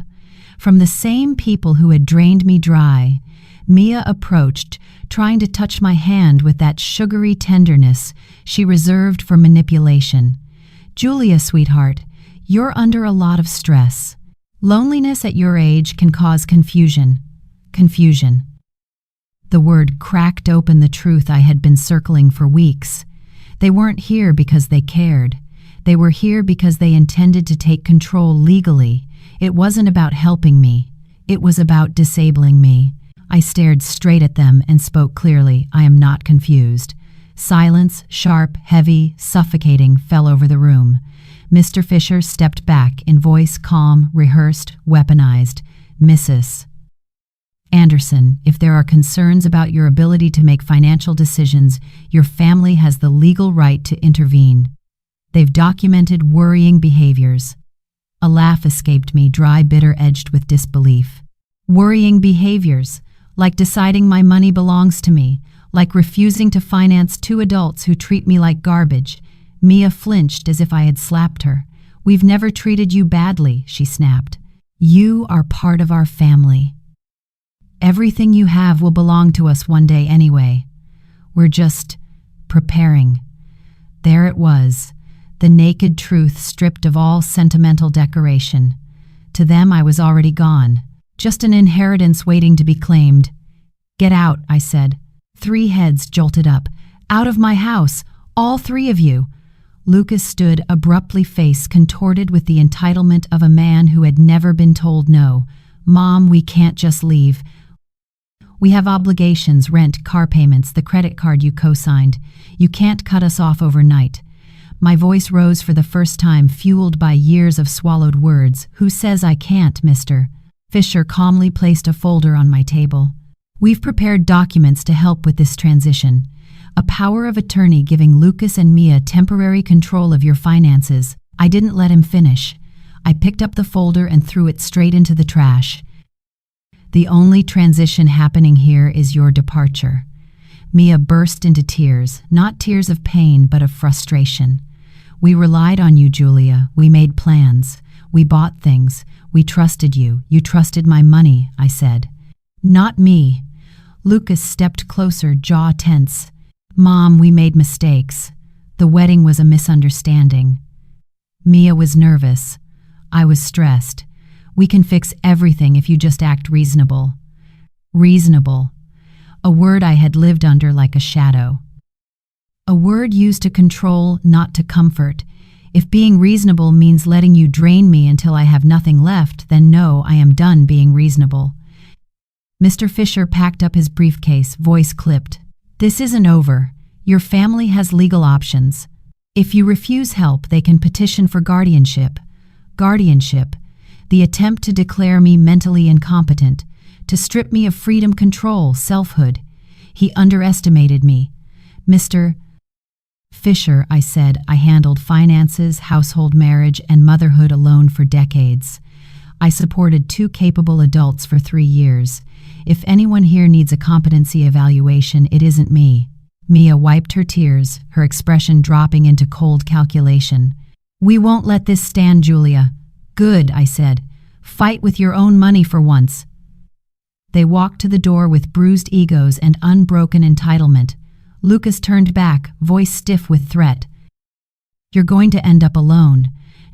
From the same people who had drained me dry. Mia approached, trying to touch my hand with that sugary tenderness she reserved for manipulation. "Julia, sweetheart, you're under a lot of stress. Loneliness at your age can cause confusion." Confusion. The word cracked open the truth I had been circling for weeks. They weren't here because they cared. They were here because they intended to take control legally. It wasn't about helping me. It was about disabling me. I stared straight at them and spoke clearly. "I am not confused." Silence, sharp, heavy, suffocating, fell over the room. Mr. Fisher stepped back, in voice calm, rehearsed, weaponized. "Mrs. Anderson, if there are concerns about your ability to make financial decisions, your family has the legal right to intervene. They've documented worrying behaviors." A laugh escaped me, dry, bitter, edged with disbelief. "Worrying behaviors? Like deciding my money belongs to me, like refusing to finance two adults who treat me like garbage." Mia flinched as if I had slapped her. "We've never treated you badly," she snapped. "You are part of our family. Everything you have will belong to us one day anyway. We're just preparing." There it was, the naked truth stripped of all sentimental decoration. To them I was already gone, just an inheritance waiting to be claimed. "Get out," I said. 3 heads jolted up. "Out of my house, all 3 of you." Lucas stood abruptly, face contorted with the entitlement of a man who had never been told no. "Mom, we can't just leave. We have obligations, rent, car payments, the credit card you co-signed. You can't cut us off overnight." My voice rose for the first time, fueled by years of swallowed words. "Who says I can't, Mr. Fisher?" calmly placed a folder on my table. "We've prepared documents to help with this transition. A power of attorney giving Lucas and Mia temporary control of your finances." I didn't let him finish. I picked up the folder and threw it straight into the trash. "The only transition happening here is your departure." Mia burst into tears, not tears of pain, but of frustration. "We relied on you, Julia. We made plans. We bought things. We trusted you. You trusted my money," I said. "Not me." Lucas stepped closer, jaw tense. "Mom, we made mistakes. The wedding was a misunderstanding." Mia was nervous. I was stressed. "We can fix everything if you just act reasonable." Reasonable. A word I had lived under like a shadow. A word used to control, not to comfort. If being reasonable means letting you drain me until I have nothing left, then no, I am done being reasonable. Mr. Fisher packed up his briefcase, voice clipped. "This isn't over. Your family has legal options. If you refuse help, they can petition for guardianship. Guardianship. The attempt to declare me mentally incompetent, to strip me of freedom, control, selfhood. He underestimated me. Mr. Fisher, I said, I handled finances, household, marriage, and motherhood alone for decades. I supported 2 capable adults for 3 years. If anyone here needs a competency evaluation, it isn't me. Mia wiped her tears, her expression dropping into cold calculation. We won't let this stand, Julia. Good, I said. Fight with your own money for once. They walked to the door with bruised egos and unbroken entitlement. Lucas turned back, voice stiff with threat. You're going to end up alone.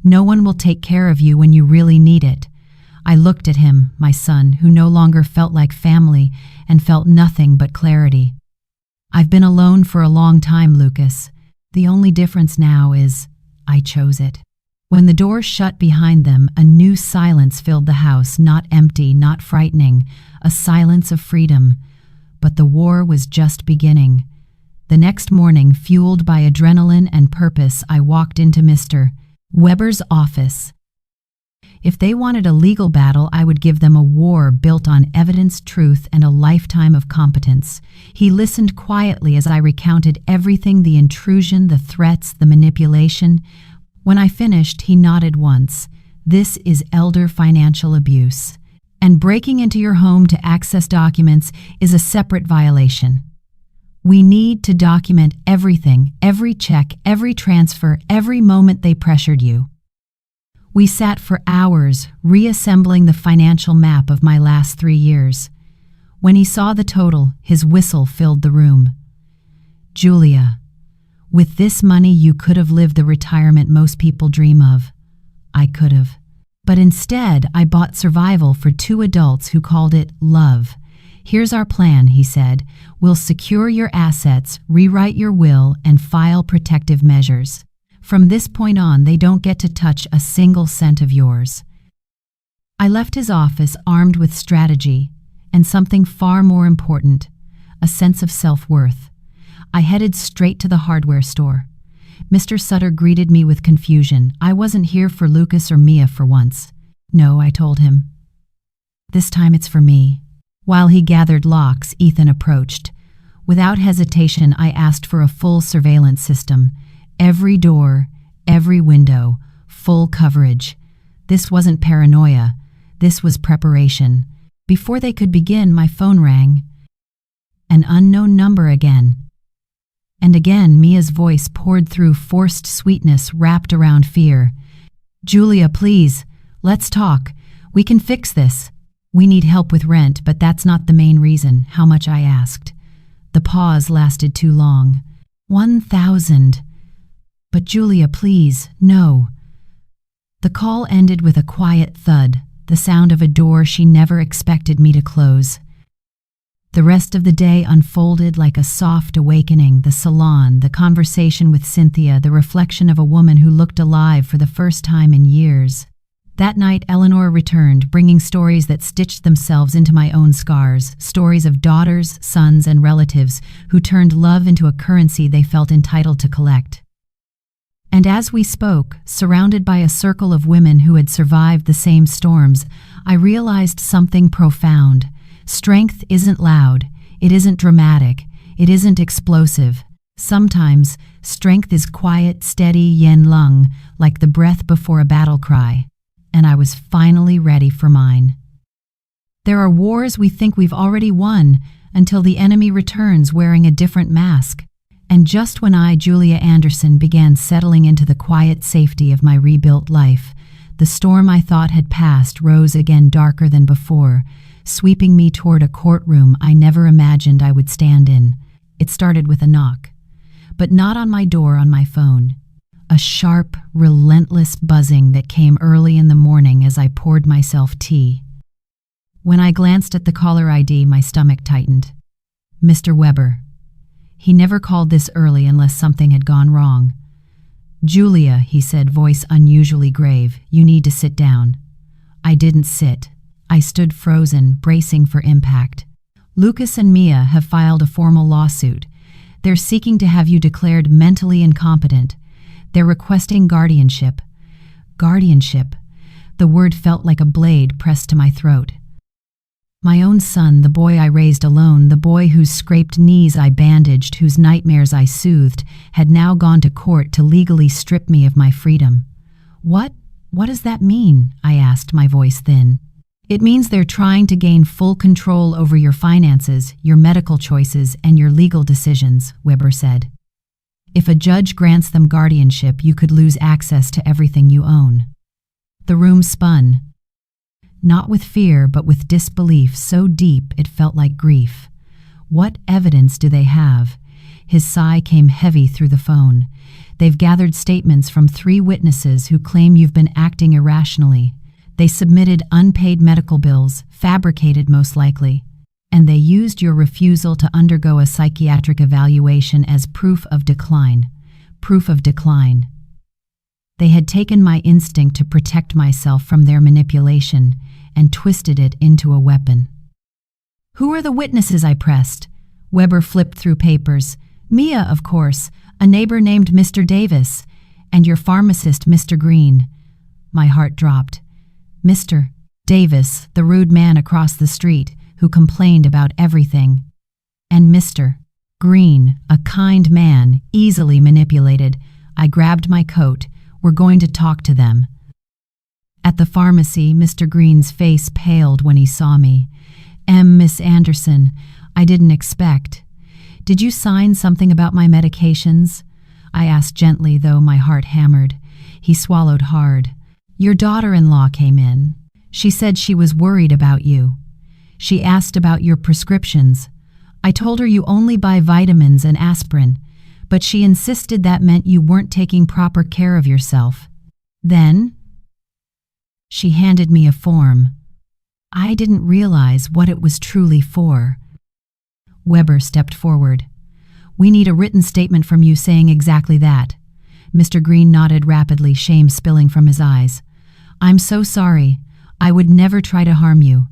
No one will take care of you when you really need it. I looked at him, my son, who no longer felt like family and felt nothing but clarity. I've been alone for a long time, Lucas. The only difference now is I chose it. When the door shut behind them, a new silence filled the house, not empty, not frightening, a silence of freedom. But the war was just beginning. The next morning, fueled by adrenaline and purpose, I walked into Mr. Weber's office. If they wanted a legal battle, I would give them a war built on evidence, truth, and a lifetime of competence. He listened quietly as I recounted everything, the intrusion, the threats, the manipulation. When I finished, he nodded once. This is elder financial abuse. And breaking into your home to access documents is a separate violation. We need to document everything, every check, every transfer, every moment they pressured you. We sat for hours, reassembling the financial map of my last 3 years. When he saw the total, his whistle filled the room. Julia, with this money you could have lived the retirement most people dream of. I could have. But instead, I bought survival for 2 adults who called it love. Here's our plan, he said. We'll secure your assets, rewrite your will, and file protective measures. From this point on, they don't get to touch a single cent of yours. I left his office armed with strategy and something far more important, a sense of self-worth. I headed straight to the hardware store. Mr. Sutter greeted me with confusion. I wasn't here for Lucas or Mia for once. No, I told him. This time it's for me. While he gathered locks, Ethan approached. Without hesitation, I asked for a full surveillance system. Every door, every window, full coverage. This wasn't paranoia. This was preparation. Before they could begin, my phone rang. An unknown number again. And again, Mia's voice poured through forced sweetness wrapped around fear. Julia, please, let's talk. We can fix this. We need help with rent, but that's not the main reason, how much I asked. The pause lasted too long. 1,000. But Julia, please, no. The call ended with a quiet thud, the sound of a door she never expected me to close. The rest of the day unfolded like a soft awakening, the salon, the conversation with Cynthia, the reflection of a woman who looked alive for the first time in years. That night, Eleanor returned, bringing stories that stitched themselves into my own scars, stories of daughters, sons, and relatives who turned love into a currency they felt entitled to collect. And as we spoke, surrounded by a circle of women who had survived the same storms, I realized something profound. Strength isn't loud, it isn't dramatic, it isn't explosive. Sometimes, strength is quiet, steady yen lung, like the breath before a battle cry. And I was finally ready for mine. There are wars we think we've already won until the enemy returns wearing a different mask. And just when I, Julia Anderson, began settling into the quiet safety of my rebuilt life, the storm I thought had passed rose again darker than before, sweeping me toward a courtroom I never imagined I would stand in. It started with a knock, but not on my door, on my phone. A sharp, relentless buzzing that came early in the morning as I poured myself tea. When I glanced at the caller ID, my stomach tightened. Mr. Weber. He never called this early unless something had gone wrong. Julia, he said, voice unusually grave, you need to sit down. I didn't sit. I stood frozen, bracing for impact. Lucas and Mia have filed a formal lawsuit. They're seeking to have you declared mentally incompetent. They're requesting guardianship. Guardianship. The word felt like a blade pressed to my throat. My own son, the boy I raised alone, the boy whose scraped knees I bandaged, whose nightmares I soothed, had now gone to court to legally strip me of my freedom. What does that mean? I asked, my voice thin. It means they're trying to gain full control over your finances, your medical choices, and your legal decisions, Weber said. If a judge grants them guardianship, you could lose access to everything you own. The room spun. Not with fear, but with disbelief so deep it felt like grief. What evidence do they have? His sigh came heavy through the phone. They've gathered statements from 3 witnesses who claim you've been acting irrationally. They submitted unpaid medical bills, fabricated most likely. And they used your refusal to undergo a psychiatric evaluation as proof of decline. Proof of decline. They had taken my instinct to protect myself from their manipulation and twisted it into a weapon. Who are the witnesses? I pressed. Weber flipped through papers. Mia, of course, a neighbor named Mr. Davis, and your pharmacist, Mr. Green. My heart dropped. Mr. Davis, the rude man across the street, who complained about everything. And Mr. Green, a kind man, easily manipulated. I grabbed my coat. We're going to talk to them. At the pharmacy, Mr. Green's face paled when he saw me. Miss Anderson, I didn't expect. Did you sign something about my medications? I asked gently, though my heart hammered. He swallowed hard. Your daughter-in-law came in. She said she was worried about you. She asked about your prescriptions. I told her you only buy vitamins and aspirin, but she insisted that meant you weren't taking proper care of yourself. Then she handed me a form. I didn't realize what it was truly for. Weber stepped forward. We need a written statement from you saying exactly that. Mr. Green nodded rapidly, shame spilling from his eyes. I'm so sorry. I would never try to harm you.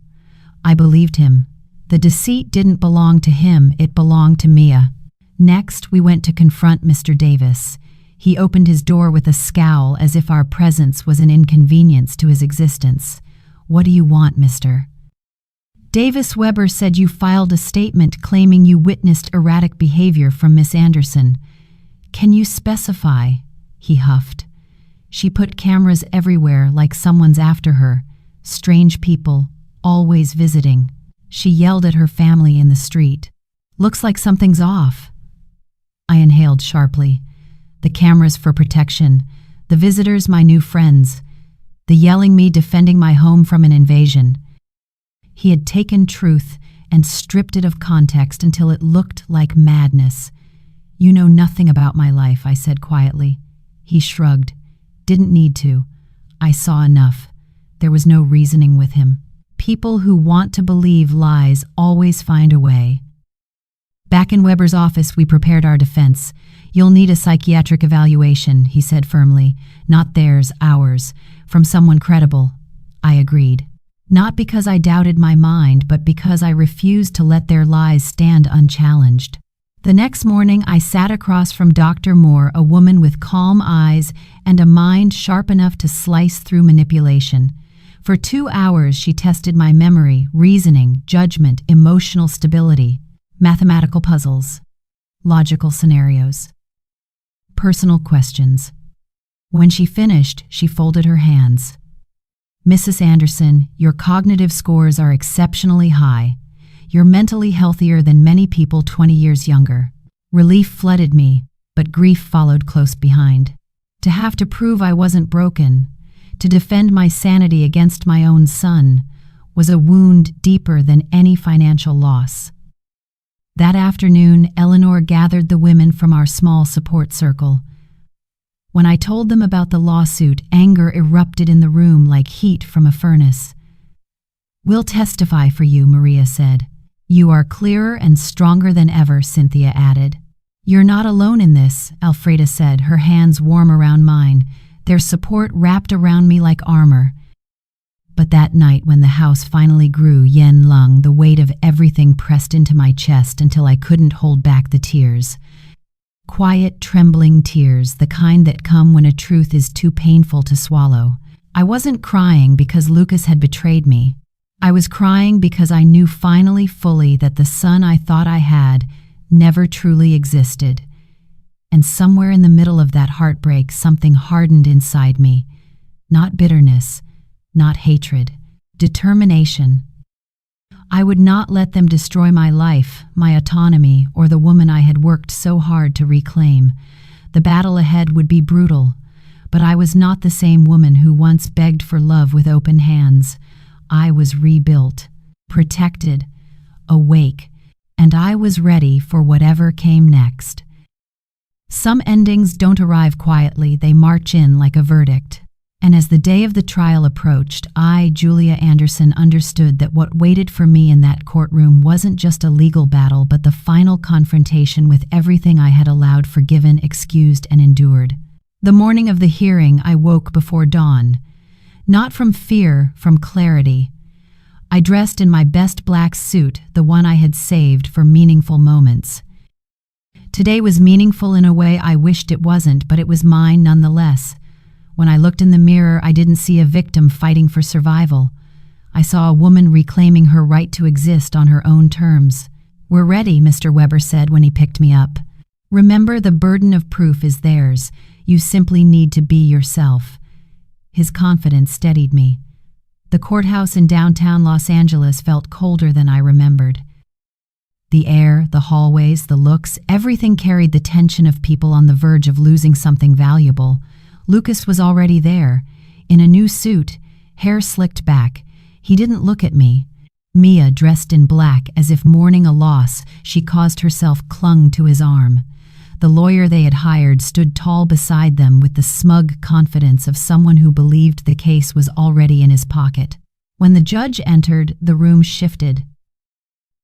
I believed him. The deceit didn't belong to him, it belonged to Mia. Next, we went to confront Mr. Davis. He opened his door with a scowl as if our presence was an inconvenience to his existence. What do you want, mister? Davis. Weber said you filed a statement claiming you witnessed erratic behavior from Miss Anderson. Can you specify? He huffed. She put cameras everywhere like someone's after her. Strange people, always visiting. She yelled at her family in the street. Looks like something's off. I inhaled sharply. The cameras for protection, the visitors my new friends, the yelling me defending my home from an invasion. He had taken truth and stripped it of context until it looked like madness. You know nothing about my life, I said quietly. He shrugged. Didn't need to. I saw enough. There was no reasoning with him. People who want to believe lies always find a way. Back in Weber's office, we prepared our defense. You'll need a psychiatric evaluation, he said firmly. Not theirs, ours. From someone credible. I agreed. Not because I doubted my mind, but because I refused to let their lies stand unchallenged. The next morning, I sat across from Dr. Moore, a woman with calm eyes and a mind sharp enough to slice through manipulation. For 2 hours, she tested my memory, reasoning, judgment, emotional stability, mathematical puzzles, logical scenarios, personal questions. When she finished, she folded her hands. Mrs. Anderson, your cognitive scores are exceptionally high. You're mentally healthier than many people 20 years younger. Relief flooded me, but grief followed close behind. To have to prove I wasn't broken, to defend my sanity against my own son, was a wound deeper than any financial loss. That afternoon, Eleanor gathered the women from our small support circle. When I told them about the lawsuit, anger erupted in the room like heat from a furnace. We'll testify for you, Maria said. You are clearer and stronger than ever, Cynthia added. You're not alone in this, Alfreda said, her hands warm around mine, their support wrapped around me like armor. But that night when the house finally grew yen lung, the weight of everything pressed into my chest until I couldn't hold back the tears. Quiet, trembling tears, the kind that come when a truth is too painful to swallow. I wasn't crying because Lucas had betrayed me. I was crying because I knew finally fully that the son I thought I had never truly existed. And somewhere in the middle of that heartbreak, something hardened inside me. Not bitterness, not hatred, determination. I would not let them destroy my life, my autonomy, or the woman I had worked so hard to reclaim. The battle ahead would be brutal, but I was not the same woman who once begged for love with open hands. I was rebuilt, protected, awake, and I was ready for whatever came next. Some endings don't arrive quietly, they march in like a verdict. And as the day of the trial approached, I, Julia Anderson, understood that what waited for me in that courtroom wasn't just a legal battle, but the final confrontation with everything I had allowed, forgiven, excused, and endured. The morning of the hearing, I woke before dawn. Not from fear, from clarity. I dressed in my best black suit, the one I had saved for meaningful moments. Today was meaningful in a way I wished it wasn't, but it was mine nonetheless. When I looked in the mirror, I didn't see a victim fighting for survival. I saw a woman reclaiming her right to exist on her own terms. "We're ready," Mr. Weber said when he picked me up. "Remember, the burden of proof is theirs. You simply need to be yourself." His confidence steadied me. The courthouse in downtown Los Angeles felt colder than I remembered. The air, the hallways, the looks, everything carried the tension of people on the verge of losing something valuable. Lucas was already there, in a new suit, hair slicked back. He didn't look at me. Mia, dressed in black, as if mourning a loss, she caused herself, clung to his arm. The lawyer they had hired stood tall beside them with the smug confidence of someone who believed the case was already in his pocket. When the judge entered, the room shifted.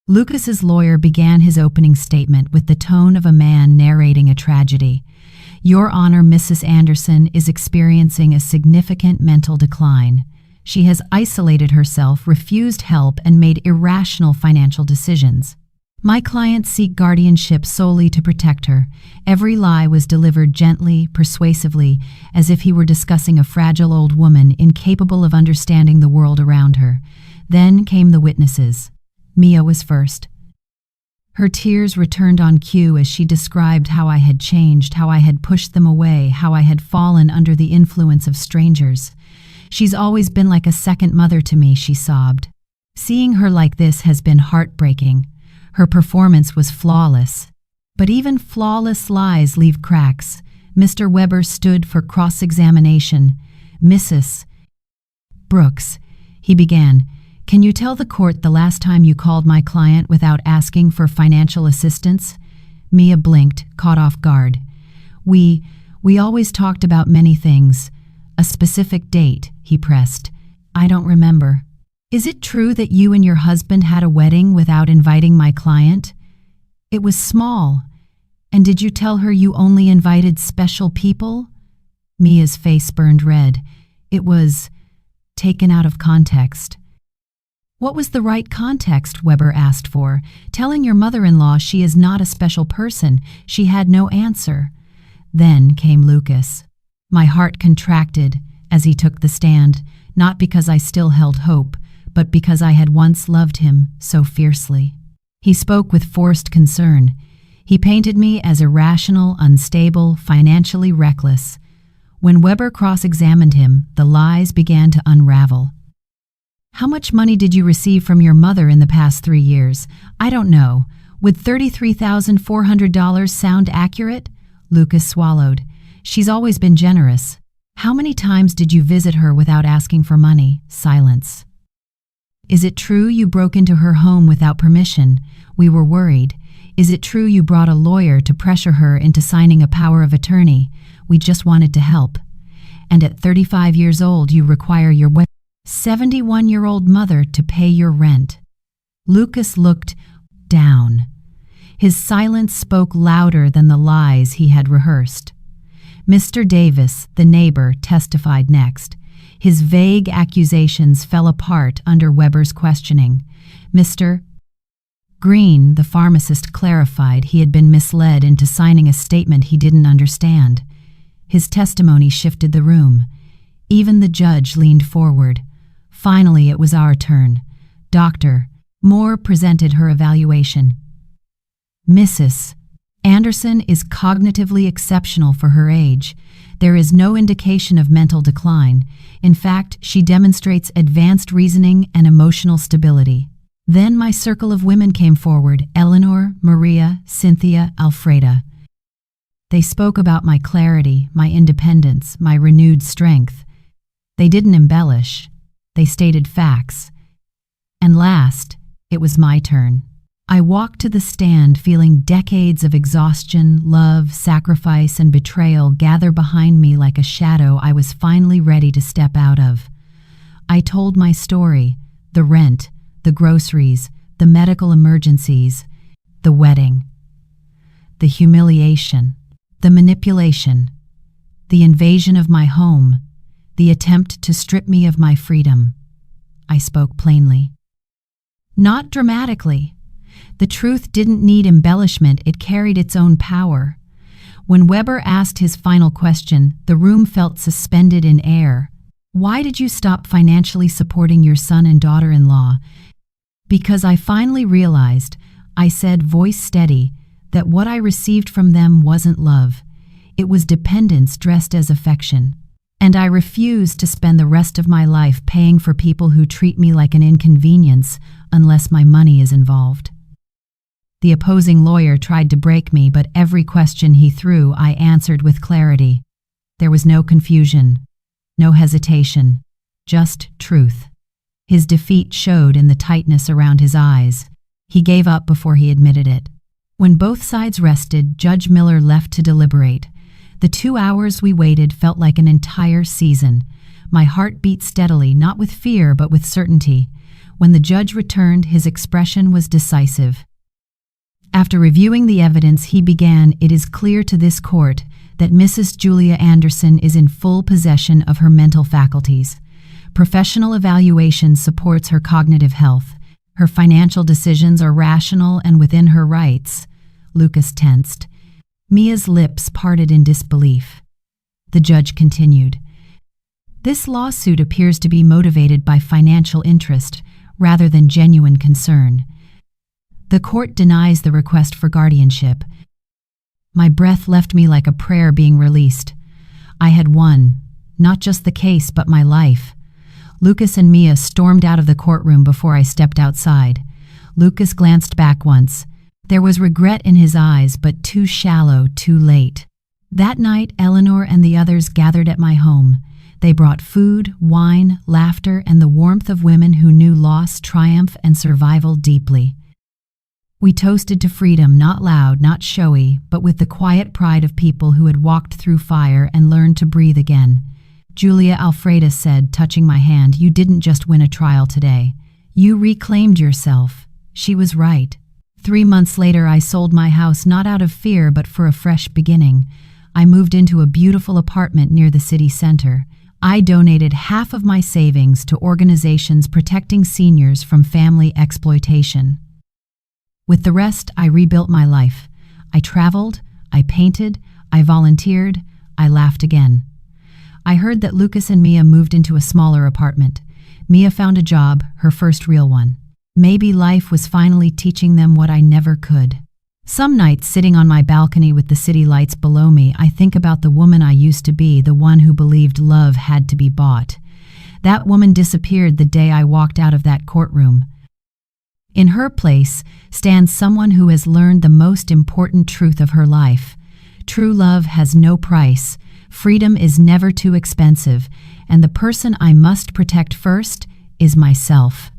Lucas's lawyer began his opening statement with the tone of a man narrating a tragedy. "Your Honor, Mrs. Anderson is experiencing a significant mental decline. She has isolated herself, refused help, and made irrational financial decisions. My clients seek guardianship solely to protect her." Every lie was delivered gently, persuasively, as if he were discussing a fragile old woman incapable of understanding the world around her. Then came the witnesses. Mia was first. Her tears returned on cue as she described how I had changed, how I had pushed them away, how I had fallen under the influence of strangers. "She's always been like a second mother to me," she sobbed. "Seeing her like this has been heartbreaking. Her performance was flawless. But even flawless lies leave cracks." Mr. Weber stood for cross-examination. "Mrs. Brooks," he began, "can you tell the court the last time you called my client without asking for financial assistance?" Mia blinked, caught off guard. We always talked about many things. "A specific date," he pressed. "I don't remember." "Is it true that you and your husband had a wedding without inviting my client?" "It was small." "And did you tell her you only invited special people?" Mia's face burned red. "It was taken out of context." "What was the right context?" Weber asked for. "Telling your mother-in-law she is not a special person." She had no answer. Then came Lucas. My heart contracted as he took the stand, not because I still held hope, but because I had once loved him so fiercely. He spoke with forced concern. He painted me as irrational, unstable, financially reckless. When Weber cross-examined him, the lies began to unravel. "How much money did you receive from your mother in the past 3 years?" "I don't know." "Would $33,400 sound accurate?" Lucas swallowed. "She's always been generous." "How many times did you visit her without asking for money?" Silence. "Is it true you broke into her home without permission?" "We were worried." "Is it true you brought a lawyer to pressure her into signing a power of attorney?" "We just wanted to help." "And at 35 years old you require your 71-year-old mother to pay your rent?" Lucas looked down. His silence spoke louder than the lies he had rehearsed. Mr. Davis, the neighbor, testified next. His vague accusations fell apart under Weber's questioning. Mr. Green, the pharmacist, clarified he had been misled into signing a statement he didn't understand. His testimony shifted the room. Even the judge leaned forward. Finally, it was our turn. Doctor Moore presented her evaluation. Mrs. Anderson is cognitively exceptional for her age. There is no indication of mental decline. In fact, she demonstrates advanced reasoning and emotional stability. Then my circle of women came forward: Eleanor, Maria, Cynthia, Alfreda. They spoke about my clarity, my independence, my renewed strength. They didn't embellish. They stated facts. And last, it was my turn. I walked to the stand feeling decades of exhaustion, love, sacrifice, and betrayal gather behind me like a shadow I was finally ready to step out of. I told my story: the rent, the groceries, the medical emergencies, the wedding, the humiliation, the manipulation, the invasion of my home, the attempt to strip me of my freedom. I spoke plainly. Not dramatically. The truth didn't need embellishment, it carried its own power. When Weber asked his final question, the room felt suspended in air. Why did you stop financially supporting your son and daughter-in-law? Because I finally realized, I said, voice steady, that what I received from them wasn't love. It was dependence dressed as affection. And I refuse to spend the rest of my life paying for people who treat me like an inconvenience unless my money is involved. The opposing lawyer tried to break me, but every question he threw I answered with clarity. There was no confusion, no hesitation, just truth. His defeat showed in the tightness around his eyes. He gave up before he admitted it. When both sides rested, Judge Miller left to deliberate. The 2 hours we waited felt like an entire season. My heart beat steadily, not with fear, but with certainty. When the judge returned, his expression was decisive. After reviewing the evidence, he began, "It is clear to this court that Mrs. Julia Anderson is in full possession of her mental faculties. Professional evaluation supports her cognitive health. Her financial decisions are rational and within her rights." Lucas tensed. Mia's lips parted in disbelief. The judge continued, "This lawsuit appears to be motivated by financial interest rather than genuine concern. The court denies the request for guardianship." My breath left me like a prayer being released. I had won, not just the case, but my life. Lucas and Mia stormed out of the courtroom before I stepped outside. Lucas glanced back once. There was regret in his eyes, but too shallow, too late. That night, Eleanor and the others gathered at my home. They brought food, wine, laughter, and the warmth of women who knew loss, triumph, and survival deeply. We toasted to freedom, not loud, not showy, but with the quiet pride of people who had walked through fire and learned to breathe again. Julia Alfreda said, touching my hand, "You didn't just win a trial today. You reclaimed yourself." She was right. 3 months later, I sold my house not out of fear, but for a fresh beginning. I moved into a beautiful apartment near the city center. I donated half of my savings to organizations protecting seniors from family exploitation. With the rest, I rebuilt my life. I traveled, I painted, I volunteered, I laughed again. I heard that Lucas and Mia moved into a smaller apartment. Mia found a job, her first real one. Maybe life was finally teaching them what I never could. Some nights, sitting on my balcony with the city lights below me, I think about the woman I used to be, the one who believed love had to be bought. That woman disappeared the day I walked out of that courtroom. In her place stands someone who has learned the most important truth of her life. True love has no price, freedom is never too expensive, and the person I must protect first is myself.